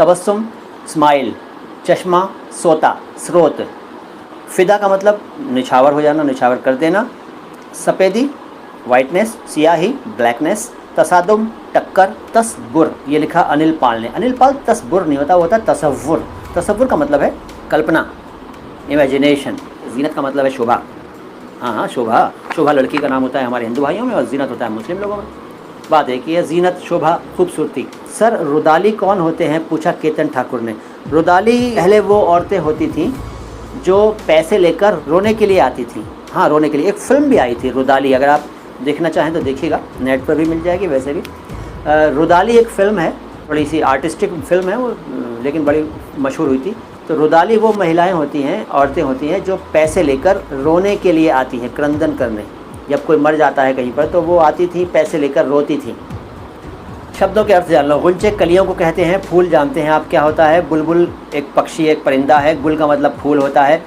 Tabassum smile, चश्मा सोता स्रोत, फ़िदा का मतलब निछावर हो जाना, निछावर कर देना, सफ़ेदी वाइटनेस, सियाही ब्लैकनेस, तसादुम टक्कर, तस्बुर ये लिखा अनिल पाल ने। अनिल पाल तस्बुर नहीं होता, वो होता तसव्वुर। तसव्वुर का मतलब है कल्पना, इमेजिनेशन। जीनत का मतलब है शोभा। हाँ हाँ शोभा, शोभा लड़की का नाम होता है हमारे हिंदू भाइयों में और जीनत होता है मुस्लिम लोगों में। बात एक ही है, जीनत शोभा खूबसूरती। सर रुदाली कौन होते हैं, पूछा केतन ठाकुर ने। रुदाली पहले वो औरतें होती थीं जो पैसे लेकर रोने के लिए आती थी। हाँ रोने के लिए, एक फ़िल्म भी आई थी रुदाली, अगर आप देखना चाहें तो देखिएगा, नेट पर भी मिल जाएगी वैसे भी। रुदाली एक फ़िल्म है, थोड़ी सी आर्टिस्टिक फ़िल्म है वो, लेकिन बड़ी मशहूर हुई थी। तो रुदाली वो महिलाएं होती हैं, औरतें होती हैं जो पैसे लेकर रोने के लिए आती हैं, क्रंदन करने। जब कोई मर जाता है कहीं पर तो वो आती थी, पैसे लेकर रोती थी। शब्दों के अर्थ जान लो। गुंचे कलियों को कहते हैं, फूल जानते हैं आप क्या होता है। बुलबुल एक पक्षी, एक परिंदा है। गुल का मतलब फूल होता है।